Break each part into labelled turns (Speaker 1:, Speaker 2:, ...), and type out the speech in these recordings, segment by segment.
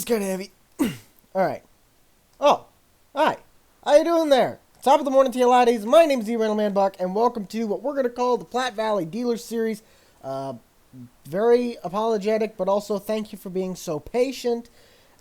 Speaker 1: kind of heavy. Alright. Oh, hi. How you doing there? Top of the morning to you laddies. My name is RentalMan Buck, and welcome to what we're going to call the Platte Valley Dealer Series. Very apologetic, but also thank you for being so patient,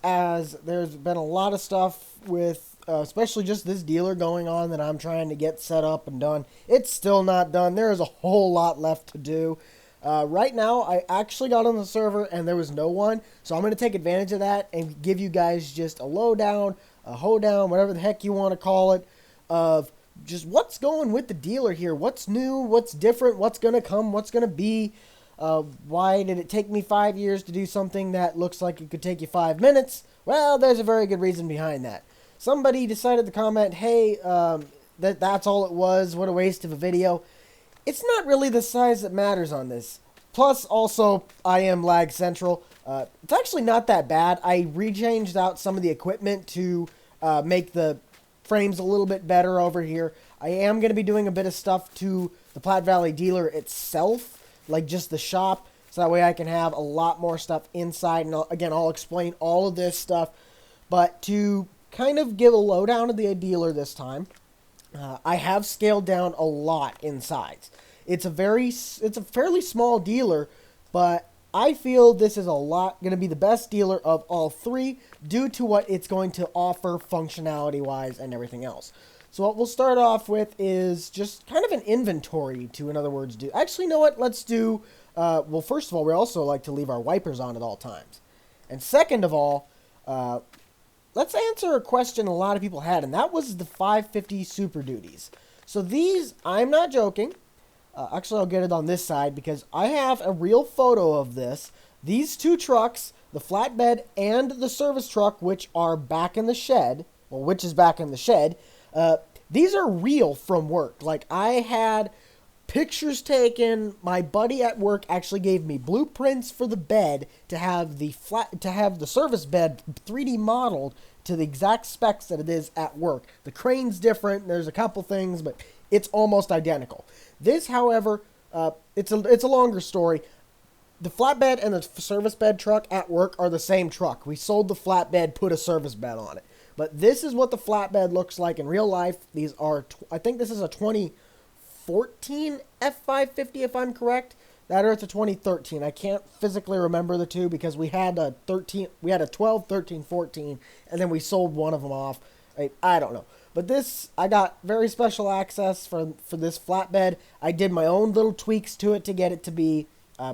Speaker 1: as there's been a lot of stuff with, especially just this dealer going on that I'm trying to get set up and done. It's still not done. There is a whole lot left to do. Right now, I actually got on the server and there was no one, so I'm going to take advantage of that and give you guys just a lowdown, a hoedown, whatever the heck you want to call it, of just what's going with the dealer here, what's new, what's different, what's going to come, what's going to be, why did it take me 5 years to do something that looks like it could take you 5 minutes? Well, there's a very good reason behind that. Somebody decided to comment, hey, that's all it was, what a waste of a video. It's not really the size that matters on this. Plus, also, I am lag central. It's actually not that bad. I rechanged out some of the equipment to make the frames a little bit better over here. I am going to be doing a bit of stuff to the Platte Valley dealer itself, like just the shop, so that way I can have a lot more stuff inside. And again, I'll explain all of this stuff. But to kind of give a lowdown of the dealer this time, I have scaled down a lot in size. It's a fairly small dealer, but I feel this is going to be the best dealer of all three due to what it's going to offer functionality-wise and everything else. So what we'll start off with is just kind of an inventory to, in other words, do. Actually, you know what? Let's do, well, first of all, we also like to leave our wipers on at all times. And second of all, let's answer a question a lot of people had, and that was the 550 Super Duties. So these, I'm not joking. Actually, I'll get it on this side because I have a real photo of this. These two trucks, the flatbed and the service truck, which are back in the shed, well, which is back in the shed, these are real from work. Like, I had pictures taken. My buddy at work actually gave me blueprints for the bed to have the service bed 3D modeled to the exact specs that it is at work. The crane's different. There's a couple things, but it's almost identical. This, however, it's a longer story. The flatbed and the service bed truck at work are the same truck. We sold the flatbed, put a service bed on it. But this is what the flatbed looks like in real life. These are, I think this is a 2014 F550, if I'm correct. That or it's a 2013. I can't physically remember the two because we had a 12, 13, 14, and then we sold one of them off. I don't know. But this, I got very special access for this flatbed. I did my own little tweaks to it to get it to be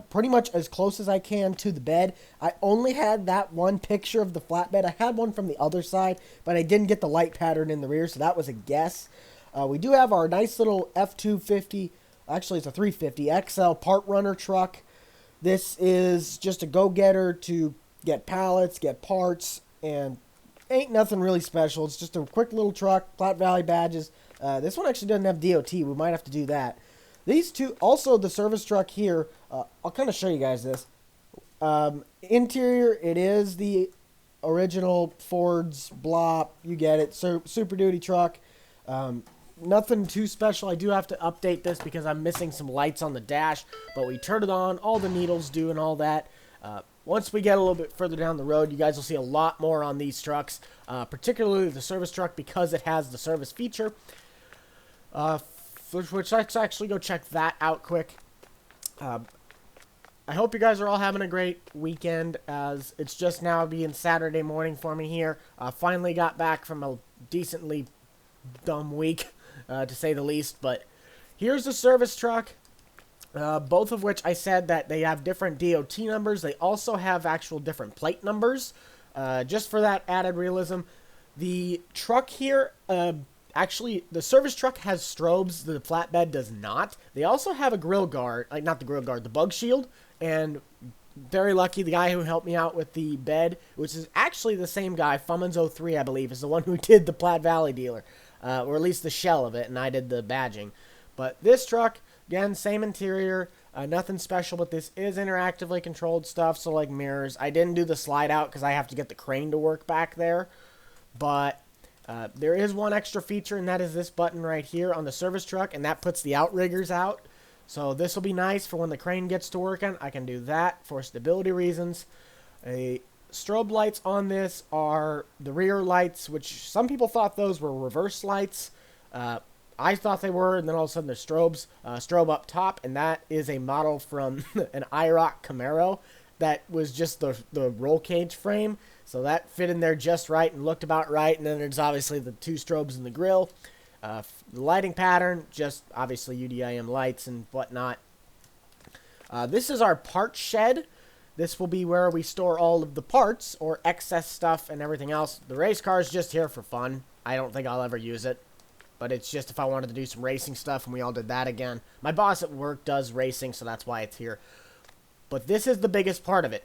Speaker 1: pretty much as close as I can to the bed. I only had that one picture of the flatbed. I had one from the other side, but I didn't get the light pattern in the rear, so that was a guess. We do have our nice little F250, actually it's a 350 XL part runner truck. This is just a go-getter to get pallets, get parts, and ain't nothing really special. It's just a quick little truck, Platte Valley badges. This one actually doesn't have DOT. We might have to do that. These two, also the service truck here, I'll kind of show you guys this. Interior, it is the original Ford's blah, you get it, Super Duty truck. Nothing too special. I do have to update this because I'm missing some lights on the dash, but we turn it on, all the needles do and all that. Once we get a little bit further down the road, you guys will see a lot more on these trucks, particularly the service truck because it has the service feature, which let's actually go check that out quick. I hope you guys are all having a great weekend, as it's just now being Saturday morning for me here. Finally got back from a decently dumb week, to say the least, but here's the service truck. Both of which I said that they have different DOT numbers. They also have actual different plate numbers, just for that added realism. The truck here, actually, the service truck has strobes. The flatbed does not. They also have a grill guard, like not the grill guard, the bug shield. And very lucky, the guy who helped me out with the bed, which is actually the same guy, Fummins03, I believe, is the one who did the Platte Valley dealer, or at least the shell of it, and I did the badging. But this truck, again, same interior, nothing special, but this is interactively controlled stuff, so like mirrors. I didn't do the slide out because I have to get the crane to work back there, but there is one extra feature, and that is this button right here on the service truck, and that puts the outriggers out. So this will be nice for when the crane gets to working. I can do that for stability reasons. A strobe lights on this are the rear lights, which some people thought those were reverse lights. I thought they were, and then all of a sudden there's strobes. Strobe up top, and that is a model from an IROC Camaro that was just the roll cage frame. So that fit in there just right and looked about right. And then there's obviously the 2 strobes in the grill. The lighting pattern, just obviously UDIM lights and whatnot. This is our part shed. This will be where we store all of the parts or excess stuff and everything else. The race car is just here for fun. I don't think I'll ever use it. But it's just if I wanted to do some racing stuff, and we all did that again. My boss at work does racing, so that's why it's here. But this is the biggest part of it,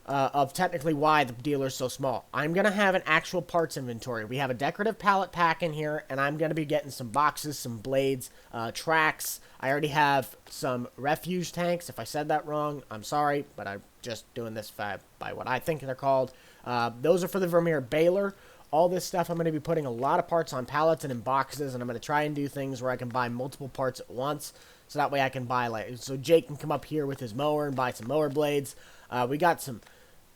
Speaker 1: of technically why the dealer's so small. I'm going to have an actual parts inventory. We have a decorative pallet pack in here, and I'm going to be getting some boxes, some blades, tracks. I already have some refuge tanks. If I said that wrong, I'm sorry, but I'm just doing this by what I think they're called. Those are for the Vermeer baler. All this stuff, I'm going to be putting a lot of parts on pallets and in boxes, and I'm going to try and do things where I can buy multiple parts at once, so that way I can buy, like, so Jake can come up here with his mower and buy some mower blades. We got some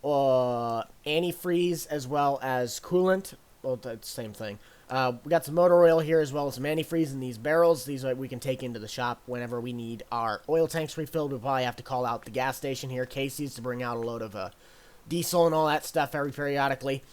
Speaker 1: antifreeze as well as coolant. Well, that's the same thing. We got some motor oil here as well as some antifreeze in these barrels. These we can take into the shop whenever we need our oil tanks refilled. We'll probably have to call out the gas station here, Casey's, to bring out a load of diesel and all that stuff periodically.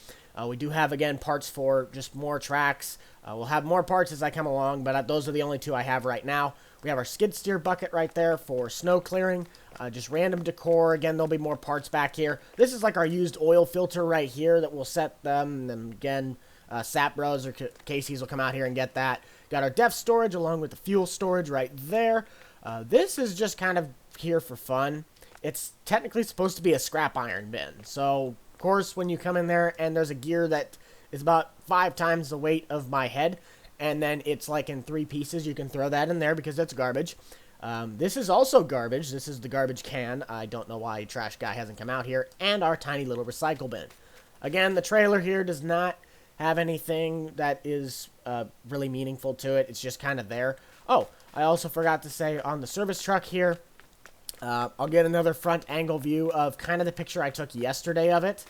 Speaker 1: We do have, again, parts for just more tracks. We'll have more parts as I come along, but those are the only 2 I have right now. We have our skid steer bucket right there for snow clearing. Just random decor. Again, there'll be more parts back here. This is like our used oil filter right here that we'll set them. And again, Sap Bros or Casey's will come out here and get that. Got our def storage along with the fuel storage right there. This is just kind of here for fun. It's technically supposed to be a scrap iron bin. So, of course, when you come in there and there's a gear that is about 5 times the weight of my head, and then it's like in 3 pieces, you can throw that in there because it's garbage. This is also garbage. This is the garbage can. I don't know why trash guy hasn't come out here. And our tiny little recycle bin. Again, the trailer here does not have anything that is really meaningful to it. It's just kind of there. Oh, I also forgot to say on the service truck here, I'll get another front angle view of kind of the picture I took yesterday of it.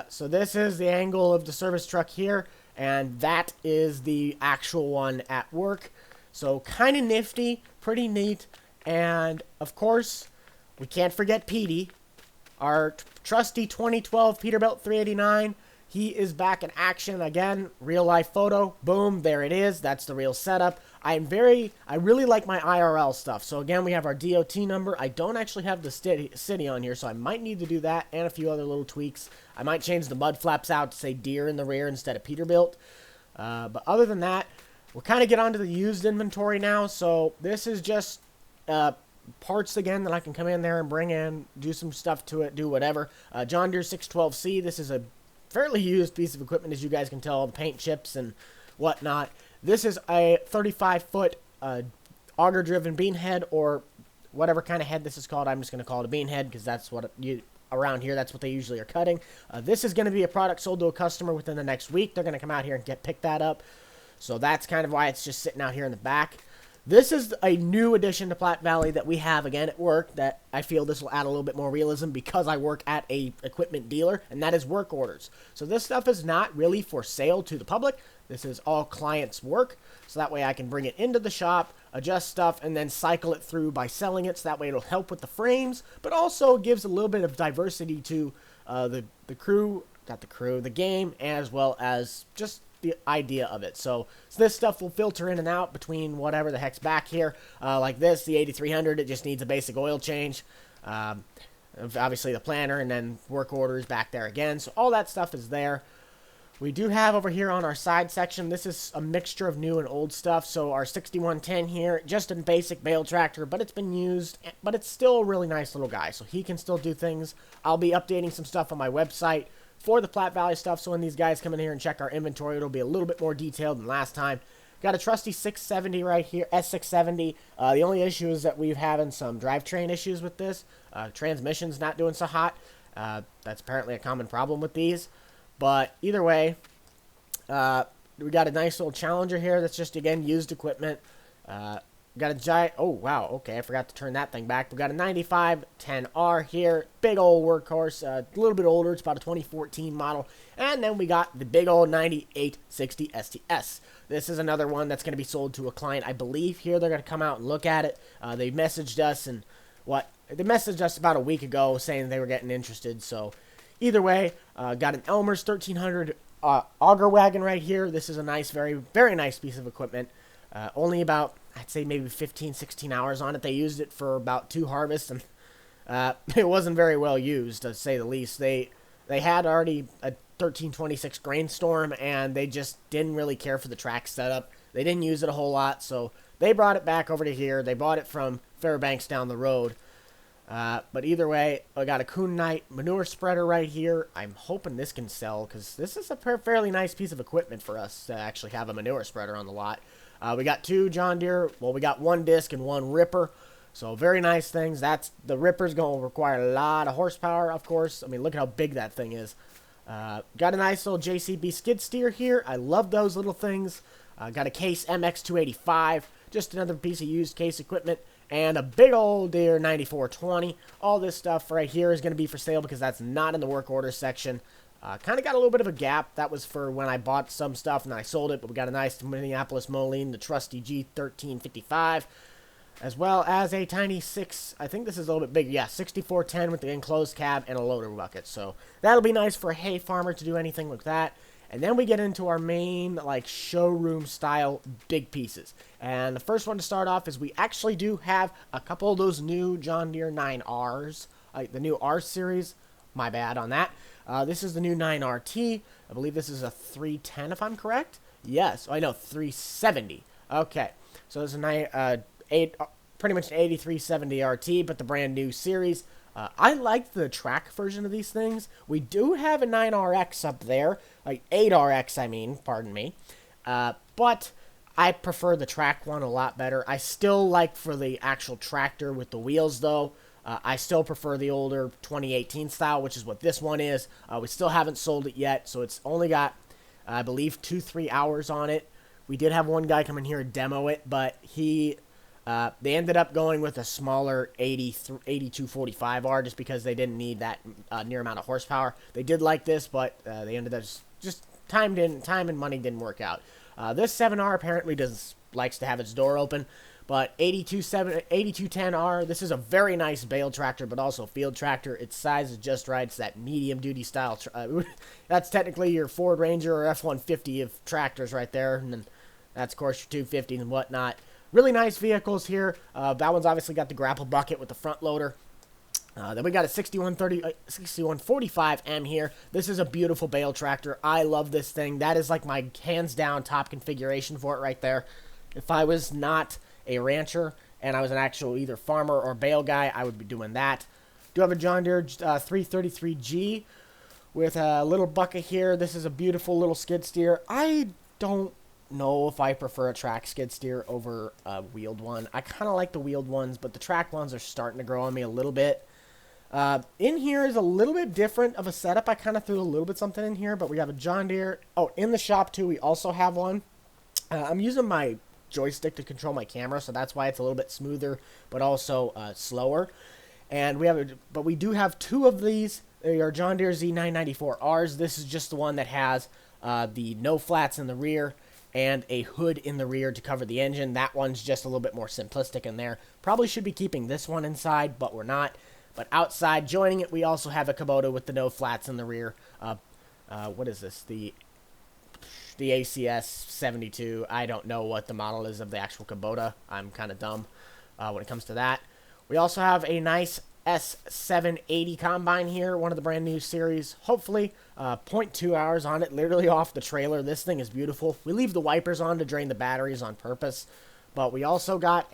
Speaker 1: So this is the angle of the service truck here, and that is the actual one at work. So kind of nifty, pretty neat, and of course, we can't forget Petey, our trusty 2012 Peterbilt 389. He is back in action again. Real life photo. Boom, there it is. That's the real setup. I really like my IRL stuff. So again, we have our DOT number. I don't actually have the city on here, so I might need to do that and a few other little tweaks. I might change the mud flaps out to say Deere in the rear instead of Peterbilt. But other than that, we'll kind of get onto the used inventory now. So this is just parts again that I can come in there and bring in, do some stuff to it, do whatever. John Deere 612C. This is a fairly used piece of equipment, as you guys can tell, the paint chips and whatnot. This is a 35-foot auger-driven bean head, or whatever kind of head this is called. I'm just going to call it a bean head because that's what around here, that's what they usually are cutting. This is going to be a product sold to a customer within the next week. They're going to come out here and pick that up. So that's kind of why it's just sitting out here in the back. This is a new addition to Platte Valley that we have again at work that I feel this will add a little bit more realism because I work at a equipment dealer, and that is work orders. So this stuff is not really for sale to the public. This is all clients' work, so that way I can bring it into the shop, adjust stuff, and then cycle it through by selling it, so that way it'll help with the frames, but also gives a little bit of diversity to the game, as well as just the idea of it. So this stuff will filter in and out between whatever the heck's back here. Like this, the 8300, it just needs a basic oil change. Obviously the planner, and then work orders back there again. So all that stuff is there. We do have over here on our side section, this is a mixture of new and old stuff. So our 6110 here, just a basic bale tractor, but it's been used, but it's still a really nice little guy. So he can still do things. I'll be updating some stuff on my website for the Platte Valley stuff, so when these guys come in here and check our inventory, it'll be a little bit more detailed than last time. Got a trusty 670 right here, S670. The only issue is that we're having some drivetrain issues with this. Transmission's not doing so hot. That's apparently a common problem with these. But either way, we got a nice little Challenger here that's just, again, used equipment. We got a giant, oh wow, okay, I forgot to turn that thing back. We got a 9510R here, big old workhorse, a little bit older, it's about a 2014 model. And then we got the big old 9860 STS. This is another one that's going to be sold to a client, I believe. Here they're going to come out and look at it. They messaged us they messaged us about a week ago saying they were getting interested. So either way, got an Elmer's 1300 auger wagon right here. This is a nice, very, very nice piece of equipment. Only about, I'd say maybe 15, 16 hours on it. They used it for about 2 harvests, and it wasn't very well used, to say the least. They had already a 1326 grain storm, and they just didn't really care for the track setup. They didn't use it a whole lot, so they brought it back over to here. They bought it from Fairbanks down the road. But either way, I got a Kuhn Knight manure spreader right here. I'm hoping this can sell, because this is a fairly nice piece of equipment for us to actually have a manure spreader on the lot. We got 2 John Deere, well, we got 1 disc and 1 ripper. So very nice things. The ripper's going to require a lot of horsepower, of course. I mean, look at how big that thing is. Got a nice little JCB skid steer here. I love those little things. Got a Case MX285, just another piece of used Case equipment, and a big old Deere 9420. All this stuff right here is going to be for sale because that's not in the work order section. Kind of got a little bit of a gap. That was for when I bought some stuff and I sold it, but we got a nice Minneapolis Moline, the trusty G1355, as well as a tiny 6, I think this is a little bit bigger, yeah, 6410 with the enclosed cab and a loader bucket. So that'll be nice for a hay farmer to do anything like that. And then we get into our main, like, showroom style big pieces. And the first one to start off is we actually do have a couple of those new John Deere 9Rs, the new R series. My bad on that. This is the new 9RT. I believe this is a 310 if I'm correct. Yes, I know, 370. Okay, so there's a pretty much an 8370 RT, but the brand new series. I like the track version of these things. We do have a 9RX up there, like 8RX, I mean, pardon me. But I prefer the track one a lot better. I still like for the actual tractor with the wheels, though. I still prefer the older 2018 style, which is what this one is. We still haven't sold it yet, so it's only got, I believe, 2-3 hours on it. We did have one guy come in here and demo it, but they ended up going with a smaller 8245R just because they didn't need that near amount of horsepower. They did like this, but they ended up just time and money didn't work out. This 7R apparently likes to have its door open, but 8210R, this is a very nice bale tractor, but also field tractor. Its size is just right. It's that medium duty style. That's technically your Ford Ranger or F-150 of tractors right there, and then that's of course your 250 and whatnot. Really nice vehicles here. That one's obviously got the grapple bucket with the front loader. Then we got a 6145M here. This is a beautiful bale tractor. I love this thing. That is like my hands down top configuration for it right there. If I was not a rancher and I was an actual either farmer or bale guy, I would be doing that. Do have a John Deere 333G with a little bucket here. This is a beautiful little skid steer. I don't know if I prefer a track skid steer over a wheeled one. I kind of like the wheeled ones, but the track ones are starting to grow on me a little bit. In here is a little bit different of a setup. I kind of threw a little bit something in here, but we have a John Deere. Oh, in the shop too, we also have one. I'm using my joystick to control my camera, so that's why it's a little bit smoother, but also slower. And we do have 2 of these. They are John Deere Z994Rs. This is just the one that has the no flats in the rear and a hood in the rear to cover the engine. That one's just a little bit more simplistic in there. Probably should be keeping this one inside, but we're not. But outside, joining it, we also have a Kubota with the no flats in the rear. What is this? The ACS 72. I don't know what the model is of the actual Kubota. I'm kind of dumb when it comes to that. We also have a nice S780 combine here, one of the brand new series. Hopefully, 0.2 hours on it, literally off the trailer. This thing is beautiful. We leave the wipers on to drain the batteries on purpose, but we also got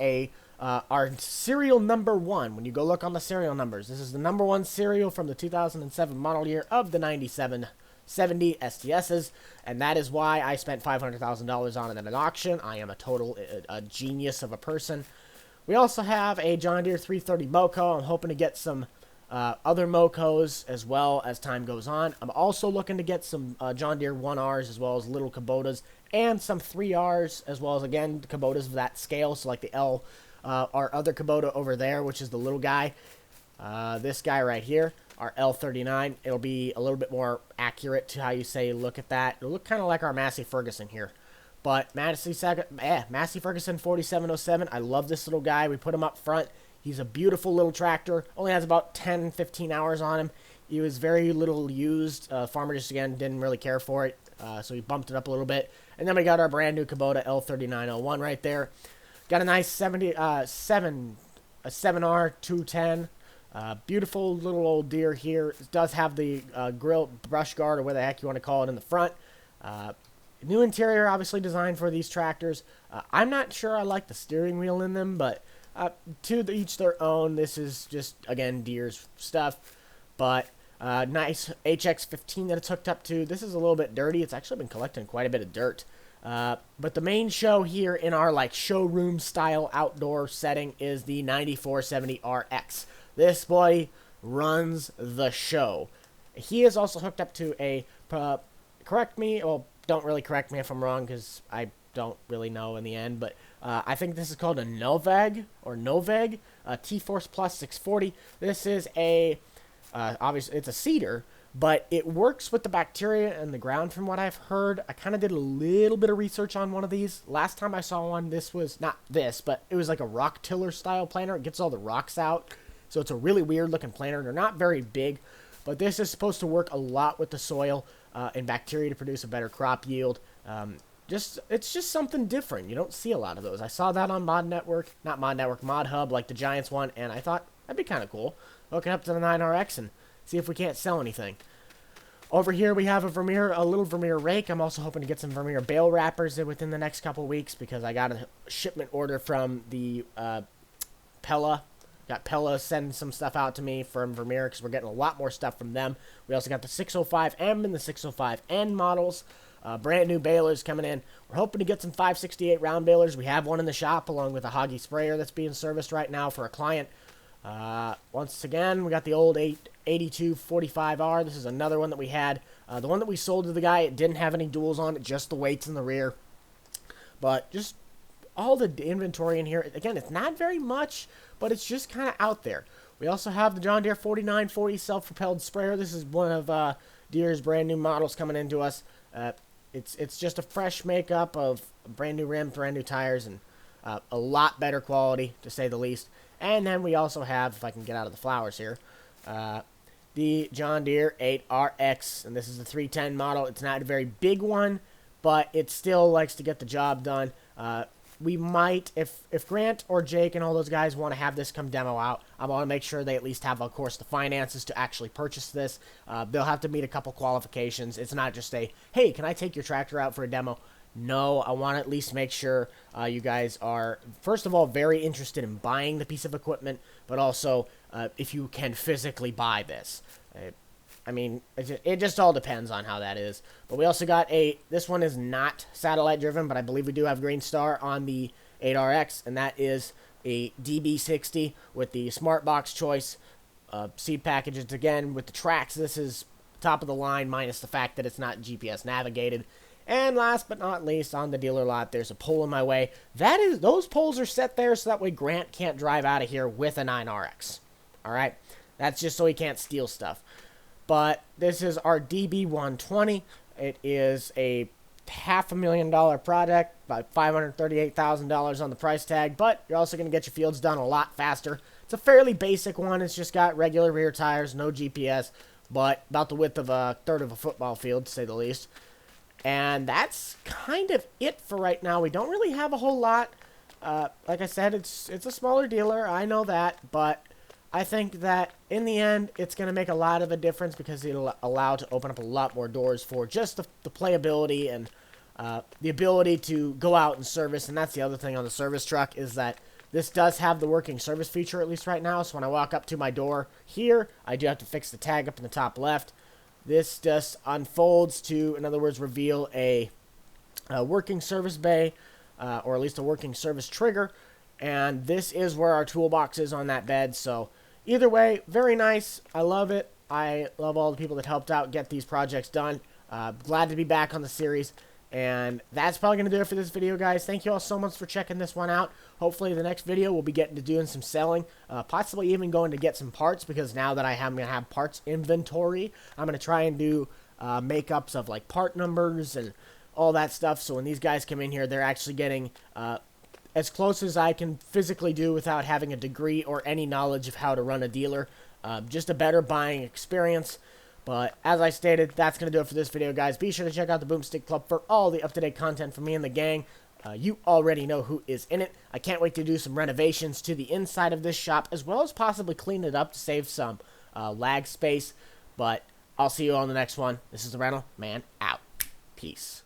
Speaker 1: our serial number 1. When you go look on the serial numbers, this is the number 1 serial from the 2007 model year of the 9770 STSs, and that is why I spent $500,000 on it at an auction. I am a total genius of a person. We also have a John Deere 330 Moco. I'm hoping to get some other Mocos as well as time goes on. I'm also looking to get some John Deere 1Rs as well as little Kubotas and some 3Rs, as well as, again, Kubotas of that scale. So like the L, our other Kubota over there, which is the little guy. This guy right here, our L39. It'll be a little bit more accurate to how you say look at that. It'll look kind of like our Massey Ferguson here. But Massey Ferguson 4707, I love this little guy. We put him up front. He's a beautiful little tractor. Only has about 10, 15 hours on him. He was very little used. Farmer just, again, didn't really care for it. So we bumped it up a little bit. And then we got our brand new Kubota L3901 right there. Got a nice 7R 210. Beautiful little old deer here. It does have the grill brush guard, or whatever the heck you want to call it, in the front. New interior, obviously designed for these tractors. I'm not sure I like the steering wheel in them, but to each their own. This is just, again, deer's stuff. But nice HX15 that it's hooked up to. This is a little bit dirty. It's actually been collecting quite a bit of dirt. But the main show here in our like showroom style outdoor setting is the 9470 RX. This boy runs the show. He is also hooked up to a, correct me, well, don't really correct me if I'm wrong, because I don't really know in the end, but I think this is called a Noveg, T-Force Plus 640. This is a, obviously, it's a cedar, but it works with the bacteria in the ground from what I've heard. I kind of did a little bit of research on one of these. Last time I saw one, this was, not this, but it was like a rock tiller style planter. It gets all the rocks out, so it's a really weird looking planter. They're not very big, but this is supposed to work a lot with the soil and bacteria to produce a better crop yield. It's just something different. You don't see a lot of those. I saw that on Mod Hub, like the Giants one, and I thought that'd be kind of cool. Hook it up to the 9RX and see if we can't sell anything. Over here we have a little Vermeer rake. I'm also hoping to get some Vermeer bale wrappers within the next couple weeks, because I got a shipment order from the Pella. Got Pella sending some stuff out to me from Vermeer, because we're getting a lot more stuff from them. We also got the 605M and the 605N models. Brand new balers coming in. We're hoping to get some 568 round balers. We have one in the shop along with a Hoggy sprayer that's being serviced right now for a client. Once again, we got the old 8245R. This is another one that we had. The one that we sold to the guy, it didn't have any duals on it, just the weights in the rear. But just all the inventory in here. Again, it's not very much, but it's just kind of out there. We also have the John Deere 4940 self-propelled sprayer. This is one of Deere's brand new models coming into us. It's just a fresh makeup of brand new rim, brand new tires, and a lot better quality, to say the least. And then we also have, if I can get out of the flowers here, the John Deere 8RX, and this is the 310 model. It's not a very big one, but it still likes to get the job done. We might, if Grant or Jake and all those guys want to have this come demo out, I want to make sure they at least have, of course, the finances to actually purchase this. They'll have to meet a couple qualifications. It's not just a, hey, can I take your tractor out for a demo? No, I want to at least make sure you guys are, first of all, very interested in buying the piece of equipment, but also if you can physically buy this. I mean, it just all depends on how that is. But we also got this one is not satellite driven, but I believe we do have Green Star on the 8RX, and that is a DB60 with the Smart Box choice seed packages. Again, with the tracks, this is top of the line, minus the fact that it's not GPS navigated. And last but not least, on the dealer lot, there's a pole in my way. Those poles are set there so that way Grant can't drive out of here with a 9RX. All right? That's just so he can't steal stuff. But this is our DB120. It is a $500,000 project, about $538,000 on the price tag, but you're also going to get your fields done a lot faster. It's a fairly basic one. It's just got regular rear tires, no GPS, but about the width of a third of a football field, to say the least. And that's kind of it for right now. We don't really have a whole lot. Like I said, it's a smaller dealer. I know that, but I think that in the end, it's going to make a lot of a difference, because it'll allow to open up a lot more doors for just the playability and the ability to go out and service. And that's the other thing on the service truck, is that this does have the working service feature, at least right now. So when I walk up to my door here, I do have to fix the tag up in the top left. This just unfolds to, in other words, reveal a working service bay, or at least a working service trigger. And this is where our toolbox is on that bed. So either way, very nice. I love it. I love all the people that helped out get these projects done. Glad to be back on the series. And that's probably going to do it for this video, guys. Thank you all so much for checking this one out. Hopefully the next video we'll be getting to doing some selling, possibly even going to get some parts, because now that I'm going to have parts inventory, I'm going to try and do makeups of like part numbers and all that stuff. So when these guys come in here, they're actually getting as close as I can physically do without having a degree or any knowledge of how to run a dealer. Just a better buying experience. But as I stated, that's going to do it for this video, guys. Be sure to check out the Boomstick Club for all the up-to-date content from me and the gang. You already know who is in it. I can't wait to do some renovations to the inside of this shop, as well as possibly clean it up to save some lag space. But I'll see you on the next one. This is the RentalMan Out. Peace.